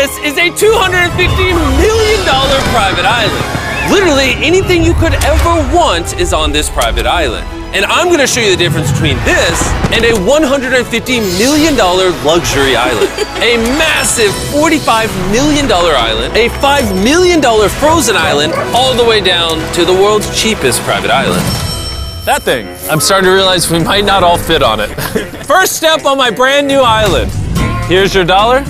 This is a $250 million private island. Literally anything you could ever want is on this private island. And I'm gonna show you the difference between this and a $150 million luxury island. A massive $45 million island, a $5 million frozen island, all the way down to the world's cheapest private island. That thing. I'm starting to realize we might not all fit on it. First step on my brand new island. Here's your dollar.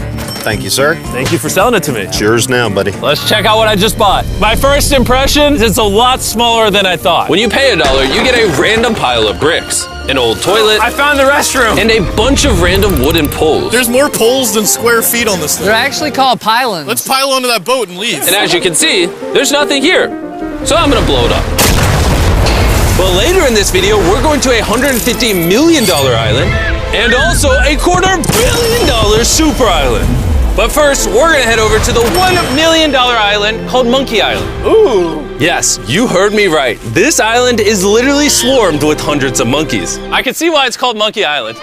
Thank you, sir. Thank you for selling it to me. It's yours now, buddy. Let's check out what I just bought. My first impression is it's a lot smaller than I thought. When you pay $1, you get a random pile of bricks, an old toilet, I found the restroom. and a bunch of random wooden poles. There's more poles than square feet on this thing. They're actually called pylons. Let's pile onto that boat and leave. And as you can see, there's nothing here. So I'm gonna blow it up. But later in this video, we're going to a $150 million island and also a $250 million super island. But first, we're gonna head over to the $1 million island called Monkey Island. Ooh. Yes, you heard me right. This island is literally swarmed with hundreds of monkeys. I can see why it's called Monkey Island.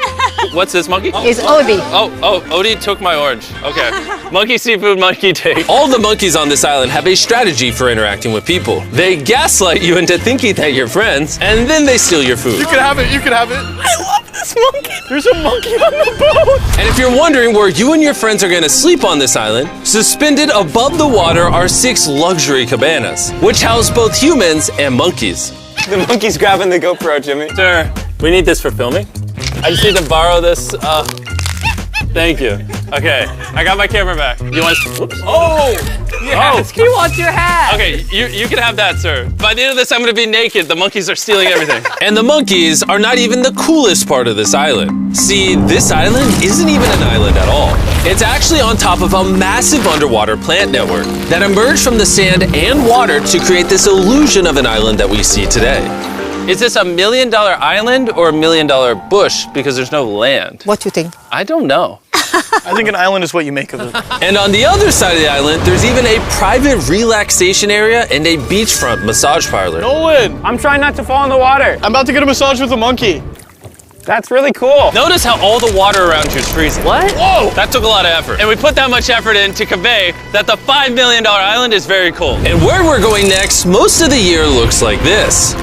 What's this monkey? It's Odie. Oh, Odie took my orange. Okay. Monkey seafood, monkey take. All the monkeys on this island have a strategy for interacting with people. They gaslight you into thinking that you're friends, and then they steal your food. You can have it, you can have it. I love this monkey. There's a monkey on the boat. And if you're wondering where you and your friends are gonna sleep on this island, suspended above the water are 6 luxury cabanas, which house both humans and monkeys. The monkey's grabbing the GoPro, Jimmy. Sir, we need this for filming. I just need to borrow this. Thank you. Okay, I got my camera back. You want? Whoops. Oh! Yes, he wants your hat. Okay, you can have that, sir. By the end of this, I'm gonna be naked. The monkeys are stealing everything. And the monkeys are not even the coolest part of this island. See, this island isn't even an island at all. It's actually on top of a massive underwater plant network that emerged from the sand and water to create this illusion of an island that we see today. Is this $1 million island or $1 million bush because there's no land? What do you think? I don't know. I think an island is what you make of it. And on the other side of the island, there's even a private relaxation area and a beachfront massage parlor. Nolan, I'm trying not to fall in the water. I'm about to get a massage with a monkey. That's really cool. Notice how all the water around you is freezing. What? Whoa! That took a lot of effort. And we put that much effort in to convey that the $5 million island is very cold. And where we're going next, most of the year looks like this.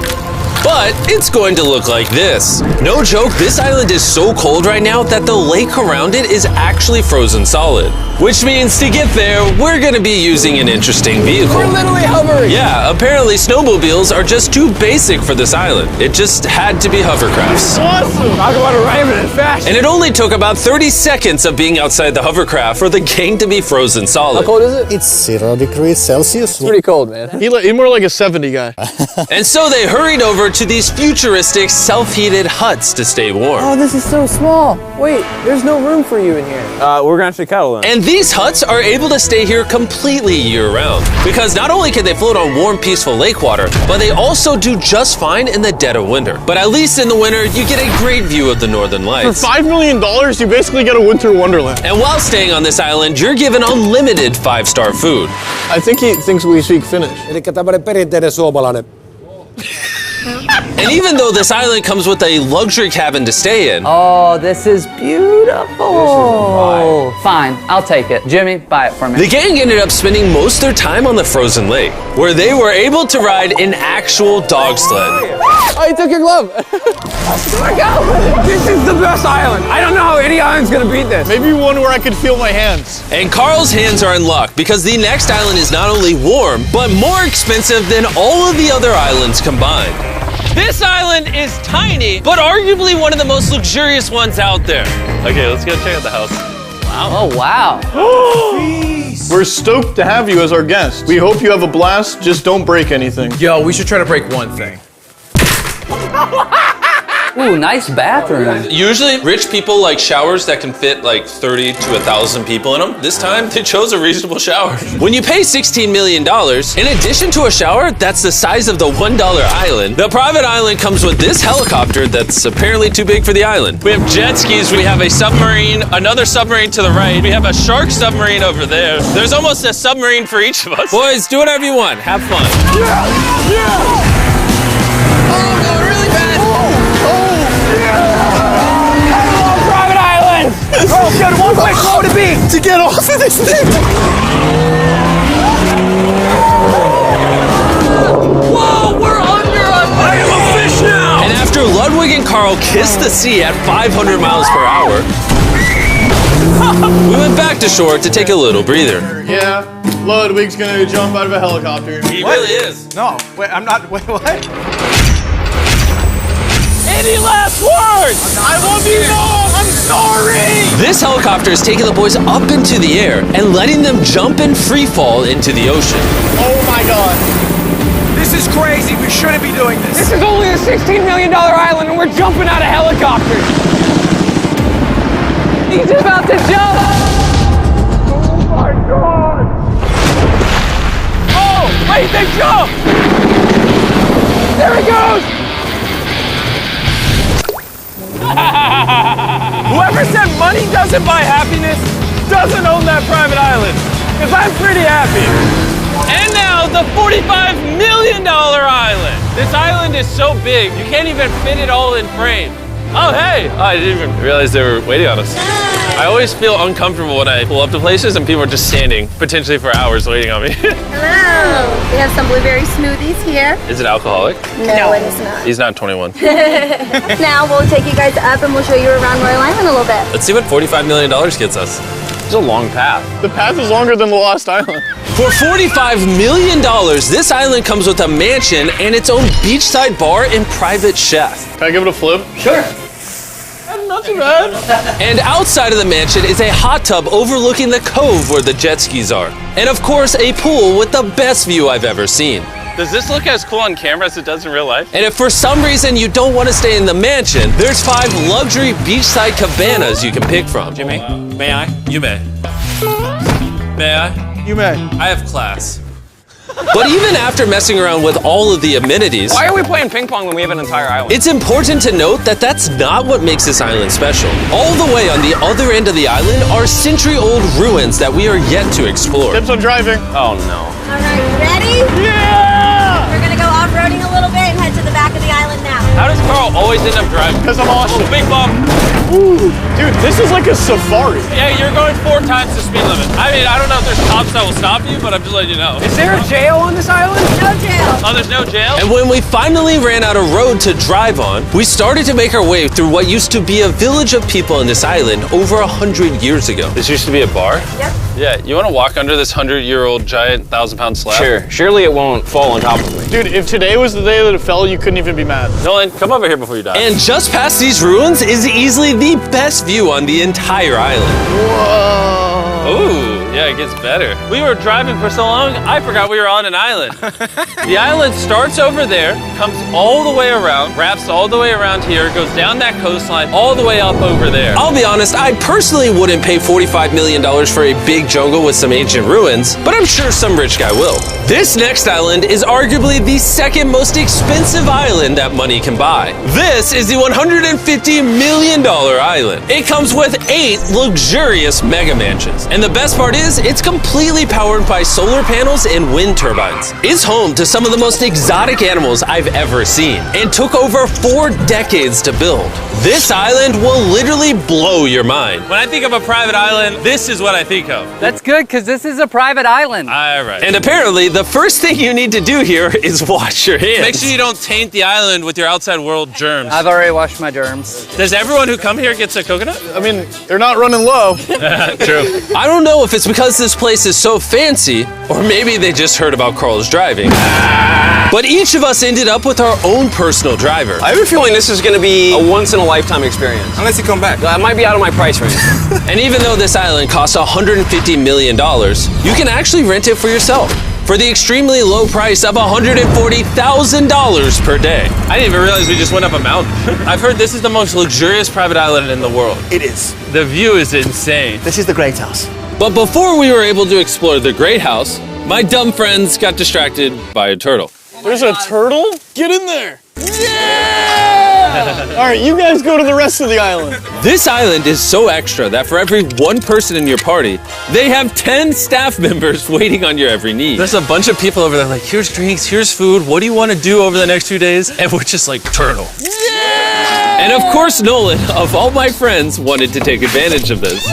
But it's going to look like this. No joke, this island is so cold right now that the lake around it is actually frozen solid. Which means to get there, we're gonna be using an interesting vehicle. We're literally hovering. Yeah, apparently snowmobiles are just too basic for this island. It just had to be hovercrafts. Awesome. Talk about arriving in fashion. And it only took about 30 seconds of being outside the hovercraft for the gang to be frozen solid. How cold is it? It's 0 degrees Celsius. It's pretty cold, man. He's more like a 70 guy. And so they hurried over to these futuristic self-heated huts to stay warm. Oh, this is so small. Wait, there's no room for you in here. We're gonna have to cuddle in. And these huts are able to stay here completely year-round. Because not only can they float on warm, peaceful lake water, but they also do just fine in the dead of winter. But at least in the winter, you get a great view of the northern For lights. $5 million, you basically get a winter wonderland. And while staying on this island, you're given unlimited 5-star food. I think he thinks we speak Finnish. Elikkä tämmönen perinteinen suomalainen. And even though this island comes with a luxury cabin to stay in, Oh, this is beautiful. Fine, I'll take it. Jimmy, buy it for me. the gang ended up spending most of their time on the frozen lake, where they were able to ride an actual dog sled. Oh, you took your glove. Let go. This is the best island. I don't know how any island's gonna beat this. Maybe one where I could feel my hands. And Carl's hands are in luck because the next island is not only warm, but more expensive than all of the other islands combined. This island is tiny, but arguably one of the most luxurious ones out there. Okay, let's go check out the house. Oh, wow. We're stoked to have you as our guest. We hope you have a blast, just don't break anything. Yo, we should try to break one thing. Ooh, nice bathroom. Usually, rich people like showers that can fit like 30 to 1,000 people in them. This time, they chose a reasonable shower. When you pay $16 million, in addition to a shower that's the size of the $1 island, the private island comes with this helicopter that's apparently too big for the island. We have jet skis, we have a submarine, another submarine to the right, we have a shark submarine over there. There's almost a submarine for each of us. Boys, do whatever you want. Have fun. Private island. Oh, good. One way slow to be. To get off of this thing! Whoa, we're under a I am a fish now! And after Ludwig and Carl kissed the sea at 500 miles per hour, we went back to shore to take a little breather. Yeah, Ludwig's gonna jump out of a helicopter. He really is. No, wait, I'm not. Wait, what? Any last words? I love you, Mom! I'm sorry! This helicopter is taking the boys up into the air and letting them jump in free fall into the ocean. Oh my god. This is crazy. We shouldn't be doing this. This is only a $16 million island and we're jumping out of helicopters. He's about to jump. Oh my god. Oh, wait, they jumped. There he goes. Whoever said money doesn't buy happiness doesn't own that private island. Because I'm pretty happy. And now the $45 million island. This island is so big, you can't even fit it all in frame. Oh, hey. Oh, I didn't even realize they were waiting on us. I always feel uncomfortable when I pull up to places and people are just standing, potentially for hours waiting on me. Hello. We have some blueberry smoothies here. Is it alcoholic? No, it is not. He's not 21. Now we'll take you guys up and we'll show you around Royal Island a little bit. Let's see what $45 million gets us. It's a long path. The path is longer than the Lost Island. For $45 million, this island comes with a mansion and its own beachside bar and private chef. Can I give it a flip? Sure. Not too bad. And outside of the mansion is a hot tub overlooking the cove where the jet skis are. And of course, a pool with the best view I've ever seen. Does this look as cool on camera as it does in real life? And if for some reason you don't want to stay in the mansion, there's 5 luxury beachside cabanas you can pick from. Jimmy, may I? You may. May I? You may. I have class. But even after messing around with all of the amenities, Why are we playing ping pong when we have an entire island? it's important to note that that's not what makes this island special. All the way on the other end of the island are century-old ruins that we are yet to explore. Tips on driving. Oh no. All right, ready? Yeah! We're gonna go off-roading a little bit and head to the back of the island now. How does Carl always end up driving? Because I'm awesome. Big bump. Dude, this is like a safari. Yeah, you're going 4 times the speed limit. I mean, I don't know if there's cops that will stop you, but I'm just letting you know. Is there a jail on this island? No jail. Oh, there's no jail? And when we finally ran out of road to drive on, we started to make our way through what used to be a village of people on this island over 100 years ago. This used to be a bar? Yep. Yeah, you want to walk under this 100-year-old giant 1,000-pound slab? Sure. Surely it won't fall on top of me. Dude, if today was the day that it fell, you couldn't even be mad. Nolan, come over here before you die. And just past these ruins is easily the best view on the entire island. Whoa. Ooh, yeah, it gets better. We were driving for so long, I forgot we were on an island. The island starts over there, comes all the way around, wraps all the way around here, goes down that coastline, all the way up over there. I'll be honest, I personally wouldn't pay $45 million for a big jungle with some ancient ruins, but I'm sure some rich guy will. This next island is arguably the second most expensive island that money can buy. This is the $150 million island. It comes with 8 luxurious mega mansions. And the best part is, it's completely powered by solar panels and wind turbines. It's home to some of the most exotic animals I've ever seen, and took over 4 decades to build. This island will literally blow your mind. When I think of a private island, this is what I think of. That's good, because this is a private island. All right. And apparently, the first thing you need to do here is wash your hands. Make sure you don't taint the island with your outside world germs. I've already washed my germs. Does everyone who come here gets a coconut? I mean, they're not running low. True. I don't know if it's because this place is so fancy, or maybe they just heard about Carl's driving. But each of us ended up with our own personal driver. I have a feeling this is going to be a once-in-a-lifetime experience. Unless you come back. I might be out of my price range. And even though this island costs $150 million, you can actually rent it for yourself for the extremely low price of $140,000 per day. I didn't even realize we just went up a mountain. I've heard this is the most luxurious private island in the world. It is. The view is insane. This is the Great House. But before we were able to explore the Great House, my dumb friends got distracted by a turtle. There's a turtle? Get in there. Yeah! All right, you guys go to the rest of the island. This island is so extra that for every 1 person in your party, they have 10 staff members waiting on your every need. There's a bunch of people over there like, here's drinks, here's food, what do you want to do over the next few days? And we're just like, turtle. Yeah! And of course, Nolan, of all my friends, wanted to take advantage of this.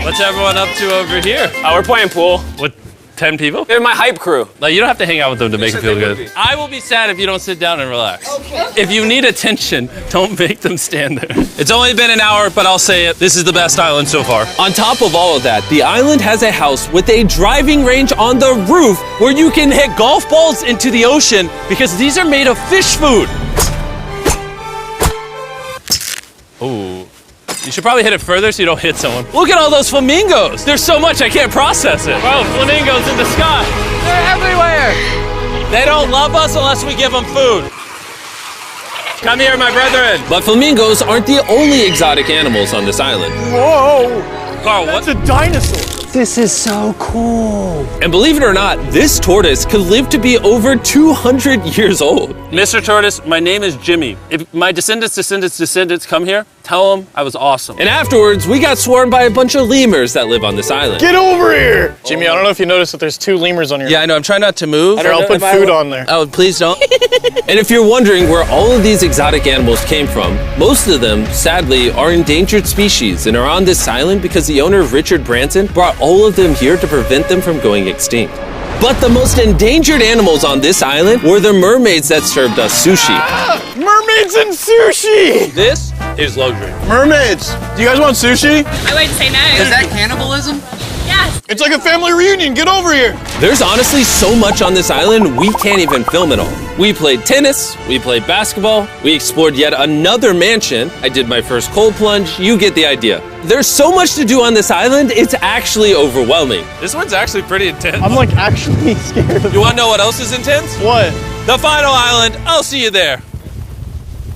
What's everyone up to over here? We're playing pool. What, 10 people? They're my hype crew. Like, you don't have to hang out with them to make it feel good. I will be sad if you don't sit down and relax. Okay. If you need attention, don't make them stand there. It's only been an hour, but I'll say it. This is the best island so far. On top of all of that, the island has a house with a driving range on the roof where you can hit golf balls into the ocean because these are made of fish food. Ooh. You should probably hit it further so you don't hit someone. Look at all those flamingos. There's so much I can't process it. Bro, flamingos in the sky. They're everywhere. They don't love us unless we give them food. Come here, my brethren. But flamingos aren't the only exotic animals on this island. Whoa! Carl, That's a dinosaur. This is so cool. And believe it or not, this tortoise could live to be over 200 years old. Mr. Tortoise, my name is Jimmy. If my descendants come here, tell them I was awesome. And afterwards, we got swarmed by a bunch of lemurs that live on this island. Get over here! Jimmy, I don't know if you noticed that there's 2 lemurs on your Yeah, I know. I'm trying not to move. Here, I'll put food on there. Oh, please don't. And if you're wondering where all of these exotic animals came from, most of them, sadly, are endangered species and are on this island because the owner, Richard Branson, brought all of them here to prevent them from going extinct. But the most endangered animals on this island were the mermaids that served us sushi. Mermaids and sushi! This is luxury. Mermaids! Do you guys want sushi? I wouldn't say no. Is that cannibalism? Yes. It's like a family reunion. Get over here. There's honestly so much on this island, we can't even film it all. We played tennis, we played basketball, we explored yet another mansion. I did my first cold plunge, you get the idea. There's so much to do on this island, it's actually overwhelming. This one's actually pretty intense. I'm like actually scared. You wanna know what else is intense? What? The final island, I'll see you there.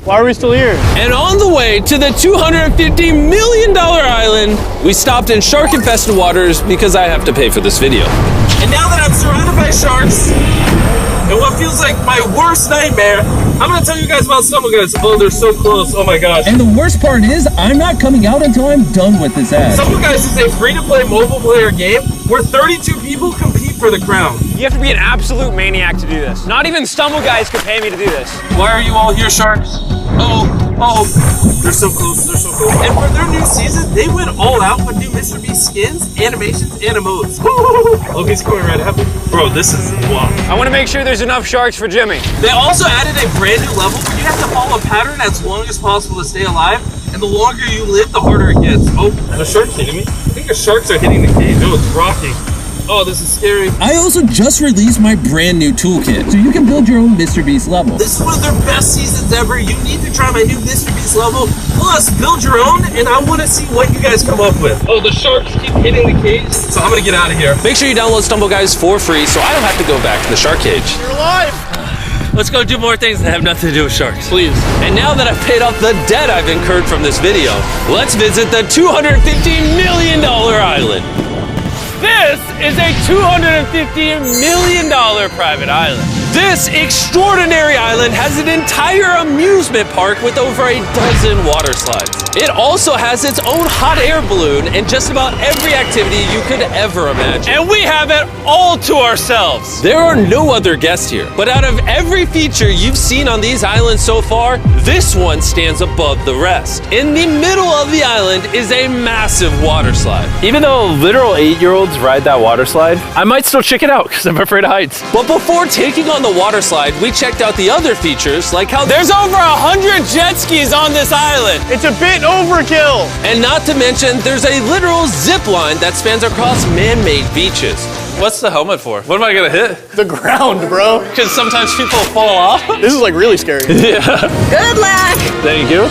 Why are we still here? And on the way to the $250 million island, we stopped in shark-infested waters because I have to pay for this video. And now that I'm surrounded by sharks, and what feels like my worst nightmare, I'm gonna tell you guys about StumbleGuys. Oh, they're so close, oh my gosh. And the worst part is, I'm not coming out until I'm done with this ad. StumbleGuys is a free-to-play mobile player game where 32 people compete for the crown. You have to be an absolute maniac to do this. Not even StumbleGuys could pay me to do this. Why are you all here, sharks? Oh, they're so close, they're so close. And for their new season, they went all out with new Mr. Beast skins, animations, and emotes. Oh, he's coming right at me. Bro, this is wow. I want to make sure there's enough sharks for Jimmy. They also added a brand new level where you have to follow a pattern as long as possible to stay alive. And the longer you live, the harder it gets. Oh, the shark's hitting me. I think the sharks are hitting the cage. Oh, it's rocking. Oh, this is scary. I also just released my brand new toolkit, so you can build your own Mr. Beast level. This is one of their best seasons ever. You need to try my new Mr. Beast level. Plus, build your own, and I want to see what you guys come up with. Oh, the sharks keep hitting the cage, so I'm going to get out of here. Make sure you download StumbleGuys for free so I don't have to go back to the shark cage. You're alive! Let's go do more things that have nothing to do with sharks. Please. And now that I've paid off the debt I've incurred from this video, let's visit the $250 million island. This is a $250 million private island. This extraordinary island has an entire amusement park with over a dozen water slides. It also has its own hot air balloon and just about every activity you could ever imagine. And we have it all to ourselves. There are no other guests here, but out of every feature you've seen on these islands so far, this one stands above the rest. In the middle of the island is a massive water slide. Even though literal 8-year-olds ride that water slide, I might still check it out because I'm afraid of heights. But before taking on the water slide, we checked out the other features, like how there's over 100 jet skis on this island. It's a bit overkill. And not to mention, there's a literal zip line that spans across man-made beaches. What's the helmet for? What am I gonna hit? The ground, bro. Because sometimes people fall off. This is like really scary. Yeah. Good luck. Thank you.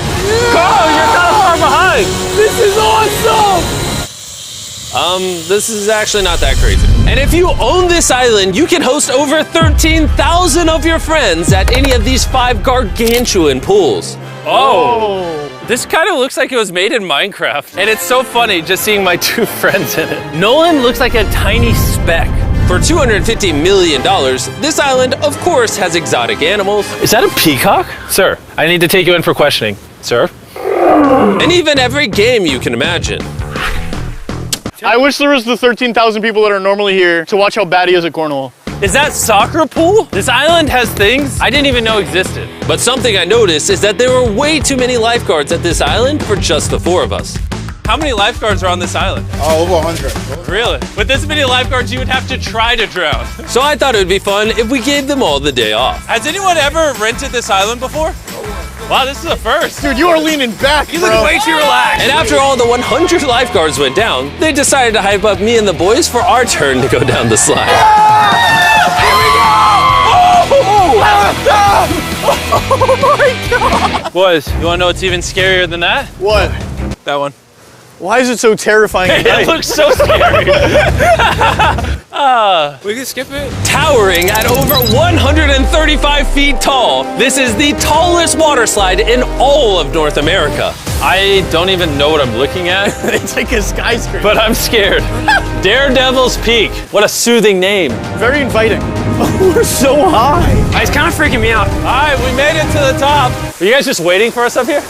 Carl, you're kind of far behind. This is awesome. This is actually not that crazy. And if you own this island, you can host over 13,000 of your friends at any of these 5 gargantuan pools. Oh. This kind of looks like it was made in Minecraft. And it's so funny just seeing my 2 friends in it. Nolan looks like a tiny speck. For $250 million, this island, of course, has exotic animals. Is that a peacock? Sir, I need to take you in for questioning. Sir? And even every game you can imagine. I wish there was the 13,000 people that are normally here to watch how bad he is at cornhole. Is that soccer pool? This island has things I didn't even know existed. But something I noticed is that there were way too many lifeguards at this island for just the 4 of us. How many lifeguards are on this island? Over 100. Really? With this many lifeguards, you would have to try to drown. So I thought it would be fun if we gave them all the day off. Has anyone ever rented this island before? Wow, this is a first. Dude, you are leaning back, You look way too relaxed. And after all the 100 lifeguards went down, they decided to hype up me and the boys for our turn to go down the slide. Boys, you wanna know what's even scarier than that? What? That one. Why is it so terrifying at It night? looks so scary. We can skip it. Towering at over 135 feet tall, this is the tallest water slide in all of North America. I don't even know what I'm looking at, It's like a skyscraper. but I'm scared. Daredevil's Peak. What a soothing name. Very inviting. We're so high. It's kind of freaking me out. All right, we made it to the top. Are you guys just waiting for us up here?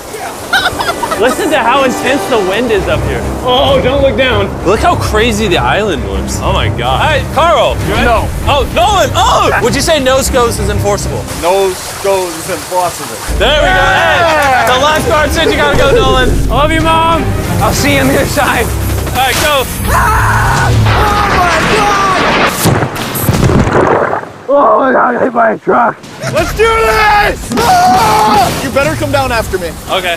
Listen to how intense the wind is up here. Oh, don't look down. Look how crazy the island looks. Oh my God. All right, Carl, you ready? No. Oh, Nolan. Oh, would you say no scopes is enforceable? No goes is impossible. There we go. Hey, the lifeguard said you gotta go, Nolan. I love you, Mom. I'll see you on the other side. All right, go. Oh my God, I hit by a truck. Let's do this! You better come down after me. Okay.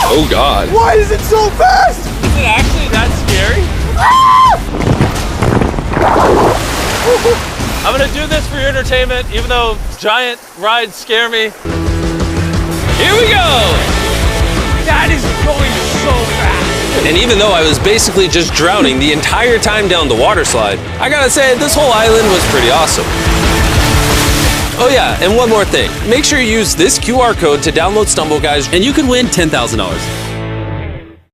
Oh God. Why is it so fast? Is it actually that scary? I'm gonna do this for your entertainment, even though giant rides scare me. Here we go! That is going so fast. And even though I was basically just drowning the entire time down the water slide, I gotta say, this whole island was pretty awesome. Oh yeah, and one more thing. Make sure you use this QR code to download Stumble Guys, and you can win $10,000.